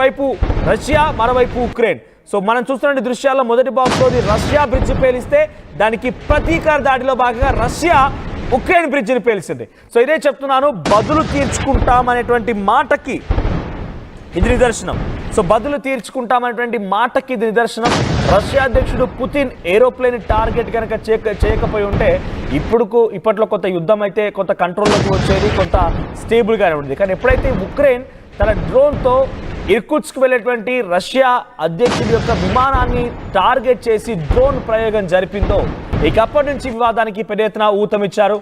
వైపు రష్యా, మరోవైపు Ukraine. So మనం చూస్తున్న దృశ్యాల్లో మొదటి బాక్స్లోది రష్యా బ్రిడ్జ్ పేలిస్తే దానికి ప్రతీకార దాడిలో భాగంగా రష్యా ఉక్రెయిన్ బ్రిడ్జ్ని పేల్చింది. సో ఇదే చెప్తున్నాను, బదులు తీర్చుకుంటామనేటువంటి మాటకి ఇది నిదర్శనం. సో బదులు తీర్చుకుంటామనేటువంటి మాటకి ఇది నిదర్శనం. రష్యా అధ్యక్షుడు పుతిన్ ఏరోప్లేన్ టార్గెట్ కనుక చేయకపోయి ఉంటే ఇప్పట్లో కొంత యుద్ధం అయితే కొంత కంట్రోల్లోకి వచ్చేది, కొంత స్టేబుల్గానే ఉండేది. కానీ ఎప్పుడైతే ఉక్రెయిన్ తన డ్రోన్తో ఇర్కుట్స్క్ వెళ్ళేటువంటి రష్యా అధ్యక్షుడి యొక్క విమానాన్ని టార్గెట్ చేసి డ్రోన్ ప్రయోగం జరిపిందో ఇక అప్పటి నుంచి వివాదానికి పెద్ద ఎత్తున ఊతమిచ్చారు.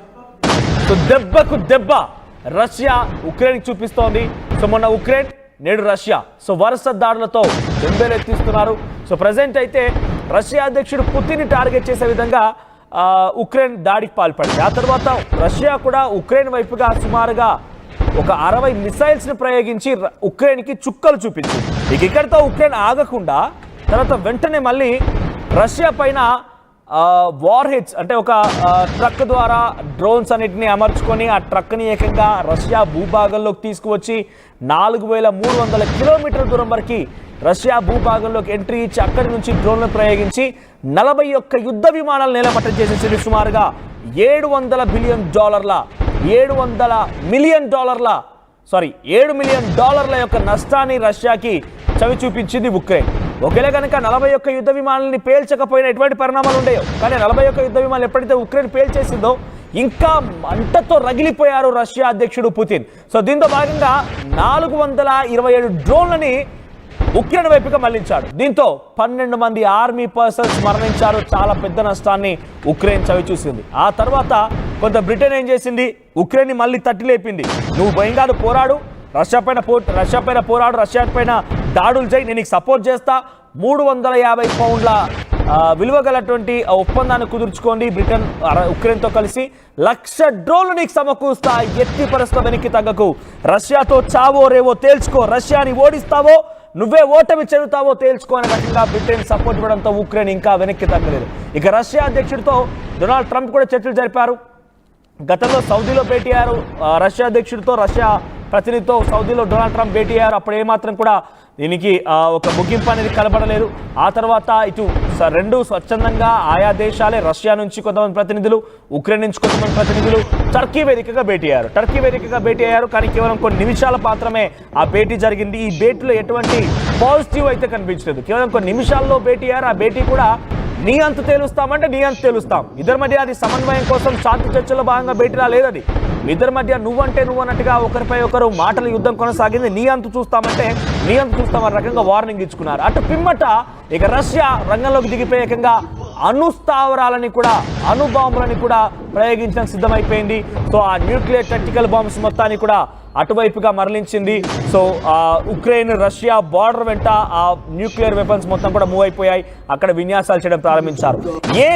సో దెబ్బకు దెబ్బ రష్యా ఉక్రెయిన్కి చూపిస్తోంది. సో మొన్న ఉక్రెయిన్, నేడు రష్యా. సో వరుస దాడులతో ఎత్తిస్తున్నారు. సో ప్రజెంట్ అయితే రష్యా అధ్యక్షుడు పుతిన్ని టార్గెట్ చేసే విధంగా ఉక్రెయిన్ దాడికి పాల్పడింది. ఆ తర్వాత రష్యా కూడా ఉక్రెయిన్ వైపుగా సుమారుగా ఒక 60 మిసైల్స్ని ప్రయోగించి ఉక్రెయిన్కి చుక్కలు చూపించింది. ఇక్కడితో ఉక్రెయిన్ ఆగకుండా తర్వాత వెంటనే మళ్ళీ రష్యా పైన వార్ హెడ్స్ అంటే ఒక ట్రక్ ద్వారా డ్రోన్స్ అన్నిటిని అమర్చుకొని ఆ ట్రక్ని ఏకంగా రష్యా భూభాగంలోకి తీసుకువచ్చి 4300 కిలోమీటర్ల దూరం వరకు రష్యా భూభాగంలోకి ఎంట్రీ ఇచ్చి అక్కడి నుంచి డ్రోన్లు ప్రయోగించి 41 యుద్ధ విమానాలు నేలమట్టం చేసేసింది. సుమారుగా $7 మిలియన్ యొక్క నష్టాన్ని రష్యాకి చవి చూపించింది ఉక్రెయిన్. ఒకేలా కనుక 41 యుద్ధ విమానాలని పేల్చకపోయినా ఎటువంటి పరిణామాలు ఉండేవో, కానీ 41 యుద్ధ విమానాలు ఎప్పుడైతే ఉక్రెయిన్ పేల్చేసిందో ఇంకా మంటతో రగిలిపోయారు రష్యా అధ్యక్షుడు పుతిన్. సో దీంతో భాగంగా 427 డ్రోన్లని ఉక్రెయిన్ వైపుగా మళ్లించాడు. దీంతో 12 మంది ఆర్మీ పర్సన్స్ మరణించారు. చాలా పెద్ద నష్టాన్ని ఉక్రెయిన్ చవి చూసింది. ఆ తర్వాత కొంత బ్రిటన్ ఏం చేసింది, ఉక్రెయిన్ని మళ్ళీ తట్టి లేపింది. నువ్వు భయంగా పోరాడు, రష్యా పైన పోరాడు, రష్యా పైన దాడులు చేయి, నేను నీకు సపోర్ట్ చేస్తా, 350 పౌండ్ల విలువ గలటువంటి ఒప్పందాన్ని కుదుర్చుకోండి బ్రిటన్ ఉక్రెయిన్తో కలిసి, 1,00,000 డ్రోన్లు నీకు సమకూరుస్తా, ఎట్టి పరిస్థితుల్లో వెనక్కి తగ్గకు, రష్యాతో చావో రేవో తేల్చుకో, రష్యాని ఓడిస్తావో నువ్వే ఓటమి చెందుతావో తేల్చుకో అనే రకంగా బ్రిటన్ సపోర్ట్ ఇవ్వడంతో ఉక్రెయిన్ ఇంకా వెనక్కి తగ్గలేదు. ఇక రష్యా అధ్యక్షుడితో డొనాల్డ్ ట్రంప్ కూడా చర్చలు జరిపారు. గతంలో సౌదీలో భేటీ అయ్యారు రష్యా అధ్యక్షుడితో, రష్యా ప్రతినిధితో సౌదీలో డొనాల్డ్ ట్రంప్ భేటీ అయ్యారు. అప్పుడు ఏమాత్రం కూడా దీనికి ఒక ముగింపు అనేది కనబడలేదు. ఆ తర్వాత ఇటు రెండు స్వచ్ఛందంగా ఆయా దేశాలే, రష్యా నుంచి కొంతమంది ప్రతినిధులు, ఉక్రెయిన్ నుంచి కొంతమంది ప్రతినిధులు టర్కీ వేదికగా భేటీ అయ్యారు. కానీ కేవలం కొన్ని నిమిషాల మాత్రమే ఆ భేటీ జరిగింది. ఈ భేటీలో ఎటువంటి పాజిటివ్ అయితే కనిపించలేదు. కేవలం కొన్ని నిమిషాల్లో భేటీ అయ్యారు. ఆ భేటీ కూడా నీ అంత తేలుస్తామంటే నీ అంత తేలుస్తాం, ఇద్దరి మధ్య అది సమన్వయం కోసం శాంతి చర్చలో భాగంగా భేటీలా లేదది. ఇద్దరి మధ్య నువ్వంటే నువ్వు అన్నట్టుగా ఒకరిపై ఒకరు మాటల యుద్ధం కొనసాగింది. నీ అంత చూస్తామంటే నీ అంత చూస్తామని రకంగా వార్నింగ్ ఇచ్చుకున్నారు. అటు పిమ్మట ఇక రష్యా రంగంలోకి దిగిపోయి ఏకంగా అణుస్థావరాలని కూడా, అణుబాంబులని కూడా ప్రయోగించడానికి సిద్ధమైపోయింది. సో ఆ న్యూక్లియర్ టాక్టికల్ బాంబ్స్ మొత్తాన్ని కూడా అటువైపుగా మరలించింది. సో ఉక్రెయిన్ రష్యా బార్డర్ వెంట ఆ న్యూక్లియర్ వెపన్స్ మొత్తం కూడా మూవ్ అయిపోయాయి. అక్కడ విన్యాసాలు చేయడం ప్రారంభించారు. ఏ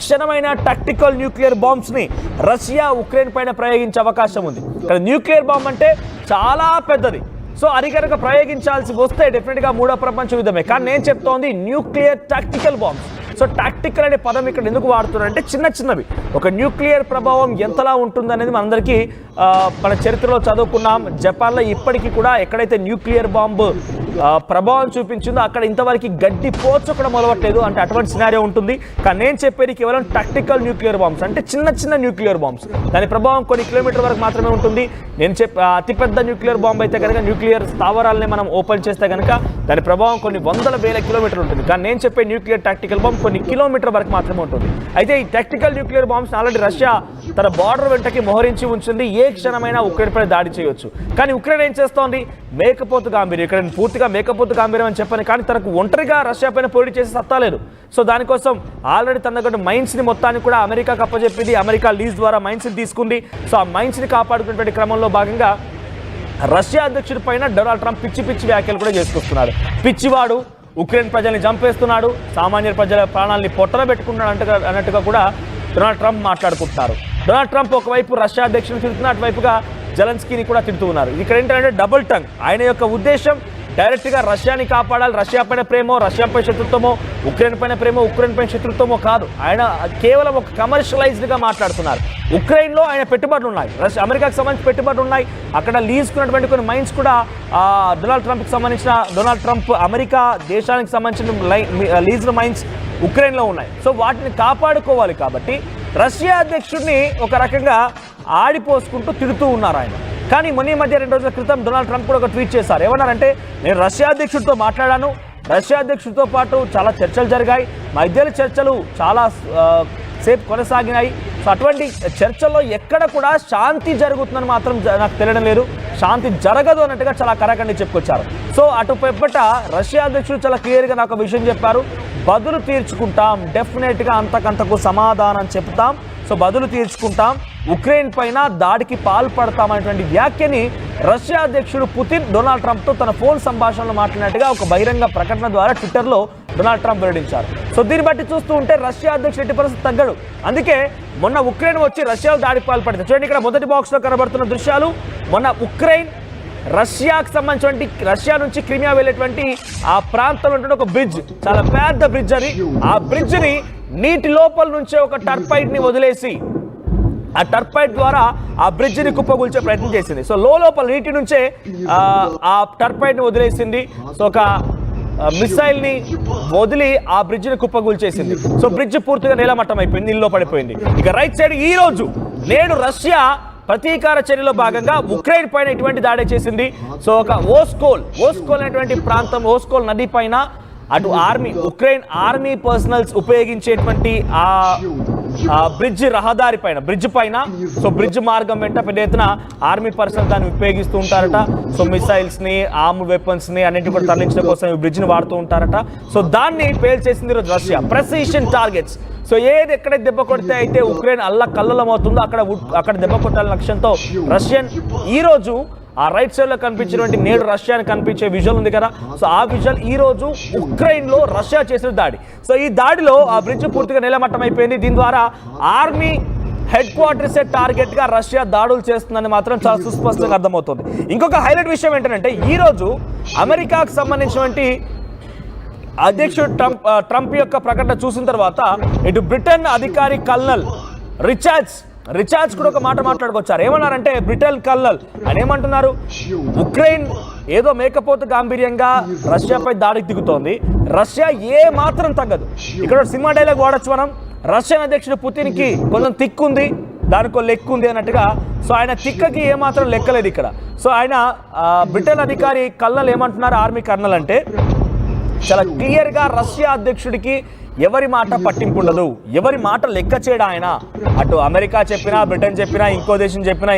క్షణమైన టాక్టికల్ న్యూక్లియర్ బాంబ్స్ ని రష్యా ఉక్రెయిన్ పైన ప్రయోగించే అవకాశం ఉంది. ఇక్కడ న్యూక్లియర్ బాంబ్ అంటే చాలా పెద్దది. సో అది కనుక ప్రయోగించాల్సి వస్తే డెఫినెట్గా మూడో ప్రపంచ యుద్ధమే. కానీ నేను చెప్తోంది nuclear tactical bombs. So tactical అనే పదం ఇక్కడ ఎందుకు వాడుతున్నారంటే చిన్నవి ఒక న్యూక్లియర్ ప్రభావం ఎంతలా ఉంటుందనేది మనందరికీ మన చరిత్రలో చదువుకున్నాం. జపాన్లో ఇప్పటికీ కూడా ఎక్కడైతే న్యూక్లియర్ బాంబు ప్రభావం చూపించిందో అక్కడ ఇంతవరకు గడ్డి పోచు కూడా మొదలవట్లేదు. అంటే అటువంటి సినారియో ఉంటుంది. కానీ నేను చెప్పేది కేవలం టాక్టికల్ న్యూక్లియర్ బాంబ్స్ అంటే చిన్న న్యూక్లియర్ బాంబ్స్. దాని ప్రభావం కొన్ని కిలోమీటర్ వరకు మాత్రమే ఉంటుంది. నేను అతిపెద్ద న్యూక్లియర్ బాంబు అయితే కనుక, న్యూక్లియర్ స్థావరాలని మనం ఓపెన్ చేస్తే కనుక దాని ప్రభావం కొన్ని వందల వేల కిలోమీటర్లు ఉంటుంది. కానీ నేను చెప్పే న్యూక్లియర్ టాక్టికల్ బాంబ్ కొన్ని కిలోమీటర్ వరకు మాత్రమే ఉంటుంది. అయితే ఈ tactical nuclear bombs already Russia తన బార్డర్ వెంటకి మోహరించి ఉంచింది. ఏ క్షణమైనా ఉక్రెయిన్ పై దాడి చేయొచ్చు. కానీ ఉక్రెయిన్ ఏం చేస్తోంది, మేకపోతు గాంభీర్యం. ఇక్కడ పూర్తిగా మేకపోతు గాంభీర్యం అని చెప్పాను, కానీ తనకు ఒంటరిగా రష్యా పైన పోటీ చేసి సత్తా లేదు. సో దానికోసం ఆల్రెడీ తన దగ్గర మైన్స్ని మొత్తాన్ని కూడా అమెరికాకు అప్పచెప్పింది. అమెరికా లీజ్ ద్వారా మైన్స్ని తీసుకుంది. సో ఆ మైన్స్ని కాపాడుకునేటువంటి క్రమంలో భాగంగా రష్యా అధ్యక్షుడి పైన డొనాల్డ్ ట్రంప్ పిచ్చి వ్యాఖ్యలు కూడా చేసుకొస్తున్నారు. పిచ్చివాడు, ఉక్రెయిన్ ప్రజల్ని చంపేస్తున్నాడు, సామాన్య ప్రజల ప్రాణాలని పొట్టన పెట్టుకున్నాడు అన్నట్టుగా కూడా డొనాల్డ్ ట్రంప్ మాట్లాడుకుంటున్నారు. డొనాల్డ్ ట్రంప్ ఒకవైపు రష్యా అధ్యక్షుడిని తిడుతున్న, అటువైపుగా జెలెన్స్కీని కూడా తిడుతూ ఉన్నారు. ఇక్కడ ఏంటంటే డబుల్ టంగ్. ఆయన యొక్క ఉద్దేశం డైరెక్ట్గా రష్యాని కాపాడాలి, రష్యా పైన ప్రేమో, రష్యాపై శత్రుత్వమో, ఉక్రెయిన్ పైన ప్రేమో, ఉక్రెయిన్ పైన శత్రుత్వమో కాదు. ఆయన కేవలం ఒక కమర్షియలైజ్డ్గా మాట్లాడుతున్నారు. ఉక్రెయిన్లో ఆయన పెట్టుబడులు ఉన్నాయి, అమెరికాకు సంబంధించి పెట్టుబడులు ఉన్నాయి. అక్కడ లీజుకున్నటువంటి కొన్ని మైన్స్ కూడా డొనాల్డ్ ట్రంప్ అమెరికా దేశానికి సంబంధించిన లీజ్డ్ మైన్స్ ఉక్రెయిన్లో ఉన్నాయి. సో వాటిని కాపాడుకోవాలి కాబట్టి రష్యా అధ్యక్షుడిని ఒక రకంగా ఆడిపోసుకుంటూ తిడుతూ ఉన్నారు ఆయన. కానీ మొన్న మధ్య 2 రోజుల క్రితం డొనాల్డ్ ట్రంప్ కూడా ఒక ట్వీట్ చేశారు. ఏమన్నారంటే, నేను రష్యా అధ్యక్షుడితో మాట్లాడాను, రష్యా అధ్యక్షుడితో పాటు చాలా చర్చలు జరిగాయి, మా ఇద్దరి చర్చలు చాలా సేపు కొనసాగినాయి. సో అటువంటి చర్చల్లో ఎక్కడ కూడా శాంతి జరుగుతుందని మాత్రం నాకు తెలియడం లేదు, శాంతి జరగదు అన్నట్టుగా చాలా కరాఖండి చెప్పుకొచ్చారు. సో అటు పెప్పట రష్యా అధ్యక్షుడు చాలా క్లియర్గా నాకు విషయం చెప్పారు, బదులు తీర్చుకుంటాం, డెఫినెట్గా అంతకంతకు సమాధానం చెప్తాం, సో బదులు తీర్చుకుంటాం, ఉక్రెయిన్ పైన దాడికి పాల్పడతామనేటువంటి వ్యాఖ్యని రష్యా అధ్యక్షుడు పుతిన్ డొనాల్డ్ ట్రంప్తో తన ఫోన్ సంభాషణలో మాట్లాడినట్టుగా ఒక బహిరంగ ప్రకటన ద్వారా ట్విట్టర్లో డొనాల్డ్ ట్రంప్ వెల్లడించారు. సో దీన్ని బట్టి చూస్తూ ఉంటే రష్యా అధ్యక్షుడు ఎట్టి పరిస్థితి తగ్గడు. అందుకే మొన్న ఉక్రెయిన్ వచ్చి రష్యాలో దాడికి పాల్పడింది. చూడండి, ఇక్కడ మొదటి బాక్స్లో కనబడుతున్న దృశ్యాలు. మొన్న ఉక్రెయిన్ రష్యాకు సంబంధించినటువంటి, రష్యా నుంచి క్రిమియా వెళ్ళేటువంటి ఆ ప్రాంతంలో ఉంటే ఒక బ్రిడ్జ్, చాలా పెద్ద బ్రిడ్జ్ అది. ఆ బ్రిడ్జ్ని నీటి లోపల నుంచే ఒక టర్పైట్ని వదిలేసి ఆ టర్పైట్ ద్వారా ఆ బ్రిడ్జిని కుప్పగూల్చే ప్రయత్నం చేసింది. సో లోపల నీటి నుంచే ఆ టర్పైట్ని వదిలేసింది. సో ఒక మిసైల్ని వదిలి ఆ బ్రిడ్జిని కుప్పగూల్చేసింది. సో బ్రిడ్జ్ పూర్తిగా నేలమట్టం అయిపోయింది, నీళ్ళలో పడిపోయింది. ఇక రైట్ సైడ్ ఈ రోజు నేడు రష్యా ప్రతీకార చర్యలో భాగంగా ఉక్రెయిన్ పైన ఇటువంటి దాడి చేసింది. సో ఒక ఓస్కోల్ అనేటువంటి ప్రాంతం, ఓస్కోల్ నది పైన అటు ఉక్రెయిన్ ఆర్మీ పర్సనల్స్ ఉపయోగించేటువంటి ఆ బ్రిడ్జ్ రహదారి పైన, బ్రిడ్జ్ పైన, సో బ్రిడ్జ్ మార్గం వెంట పెద్ద ఎత్తున ఆర్మీ పర్సనల్ దాన్ని ఉపయోగిస్తూ ఉంటారట. సో మిసైల్స్ ని, ఆర్మ్ వెపన్స్ ని అన్నింటి కూడా తరలించడం కోసం ఈ బ్రిడ్జ్ ని వాడుతూ ఉంటారట. సో దాన్ని పేల్చేసింది ఈరోజు రష్యా. Precision targets. సో ఏది ఎక్కడ దెబ్బ కొడితే అయితే ఉక్రెయిన్ కల్లోలం అవుతుందో అక్కడ దెబ్బ కొట్టాలనే లక్ష్యంతో రష్యన్ ఈ రోజు ఆ రైట్ సైడ్ లో కనిపించినటువంటి నేడు రష్యాని కనిపించే విజువల్ ఉంది కదా, సో ఆ విజువల్ ఈ రోజు ఉక్రెయిన్ లో రష్యా చేసిన దాడి. సో ఈ దాడిలో ఆ బ్రిడ్జ్ పూర్తిగా నేలమట్టం అయిపోయింది. దీని ద్వారా ఆర్మీ హెడ్ క్వార్టర్స్ టార్గెట్ గా రష్యా దాడులు చేస్తుందని మాత్రం చాలా సుస్పష్టంగా అర్థమవుతుంది. ఇంకొక హైలైట్ విషయం ఏంటంటే, ఈ రోజు అమెరికాకు సంబంధించినటువంటి అధ్యక్షుడు ట్రంప్ యొక్క ప్రకటన చూసిన తర్వాత ఇటు బ్రిటన్ అధికారి కల్నల్ రిచార్డ్స్ కూడా ఒక మాట మాట్లాడుకొచ్చారు. ఏమన్నారంటే, బ్రిటన్ కల్నల్ ఆయన ఏమంటున్నారు, ఉక్రెయిన్ ఏదో మేకపోతు గాంభీర్యంగా రష్యాపై దాడికి దిగుతోంది, రష్యా ఏ మాత్రం తగ్గదు. ఇక్కడ సినిమా డైలాగ్ వాడచ్చు మనం, రష్యన్ అధ్యక్షుడు పుతిన్కి కొంచెం తిక్కుంది, దానికో లెక్కుంది అన్నట్టుగా. సో ఆయన తిక్కకి ఏమాత్రం లెక్కలేదు ఇక్కడ. సో ఆయన బ్రిటన్ అధికారి కల్నల్ ఏమంటున్నారు, ఆర్మీ కర్నల్ అంటే చాలా క్లియర్గా రష్యా అధ్యక్షుడికి ఎవరి మాట పట్టింపు ఉండదు, ఎవరి మాట లెక్క చేయడం ఆయన. అటు అమెరికా చెప్పినా, బ్రిటన్ చెప్పినా, ఇంకో దేశం చెప్పినా,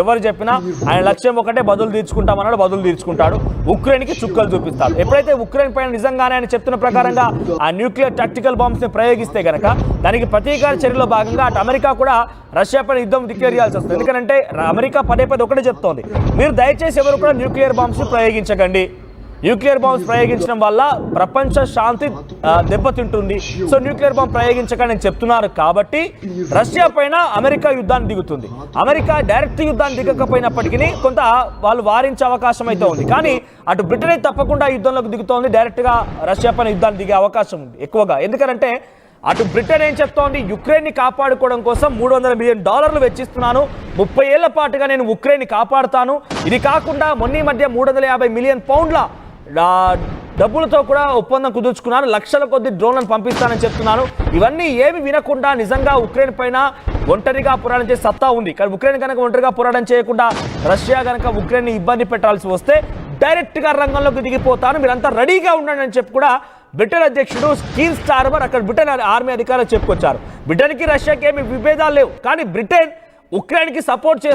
ఎవరు చెప్పినా ఆయన లక్ష్యం ఒకటే, బదులు తీర్చుకుంటామన్నాడు, బదులు తీర్చుకుంటాడు, ఉక్రెయిన్కి చుక్కలు చూపిస్తాడు. ఎప్పుడైతే ఉక్రెయిన్ పైన నిజంగానే ఆయన చెప్తున్న ప్రకారంగా ఆ న్యూక్లియర్ టాక్టికల్ బాంబ్స్ ని ప్రయోగిస్తే గనక దానికి ప్రతీకార చర్యలో భాగంగా అటు అమెరికా కూడా రష్యా పైన యుద్ధం డిక్లేర్ చేయాల్సి వస్తుంది. ఎందుకంటే అమెరికా పదే ఒకటే చెప్తోంది, మీరు దయచేసి ఎవరు కూడా న్యూక్లియర్ బాంబ్స్ ప్రయోగించకండి, న్యూక్లియర్ బాంబ్స్ ప్రయోగించడం వల్ల ప్రపంచ శాంతి దెబ్బతింటుంది, సో న్యూక్లియర్ బాంబ్ ప్రయోగించకండి అని చెప్తున్నారు. కాబట్టి రష్యా పైన అమెరికా యుద్ధాన్ని దిగుతుంది. అమెరికా డైరెక్ట్ యుద్ధాన్ని దిగకపోయినప్పటికీ కొంత వాళ్ళు వారించే అవకాశం అయితే ఉంది. కానీ అటు బ్రిటన్ తప్పకుండా యుద్ధంలోకి దిగుతోంది, డైరెక్ట్గా రష్యా పైన యుద్ధాన్ని దిగే అవకాశం ఉంది ఎక్కువగా. ఎందుకంటే అటు బ్రిటన్ ఏం చెప్తోంది, యుక్రెయిన్ని కాపాడుకోవడం కోసం $300 మిలియన్ వెచ్చిస్తున్నాను, 30 ఏళ్ల పాటుగా నేను ఉక్రెయిన్ని కాపాడుతాను. ఇది కాకుండా మొన్న మధ్య 350 మిలియన్ పౌండ్ల డబ్బులతో కూడా ఒప్పందం కుదుర్చుకున్నాను, లక్షల కొద్ది డ్రోన్లను పంపిస్తానని చెప్తున్నాను. ఇవన్నీ ఏమి వినకుండా నిజంగా ఉక్రెయిన్ పైన ఒంటరిగా పోరాటం చేసే సత్తా ఉంది. కానీ ఉక్రెయిన్ కనుక ఒంటరిగా పోరాటం చేయకుండా రష్యా కనుక ఉక్రెయిన్ని ఇబ్బంది పెట్టాల్సి వస్తే డైరెక్ట్గా రంగంలోకి దిగిపోతాను, మీరంతా రెడీగా ఉండండి అని చెప్పి కూడా బ్రిటన్ అధ్యక్షుడు కీర్ స్టార్మర్ అక్కడ బ్రిటన్ ఆర్మీ అధికారులు చెప్పుకొచ్చారు. బ్రిటన్కి రష్యాకి ఏమి విభేదాలు లేవు, కానీ బ్రిటన్ ఉక్రెయిన్కి సపోర్ట్ చేస్తుంది.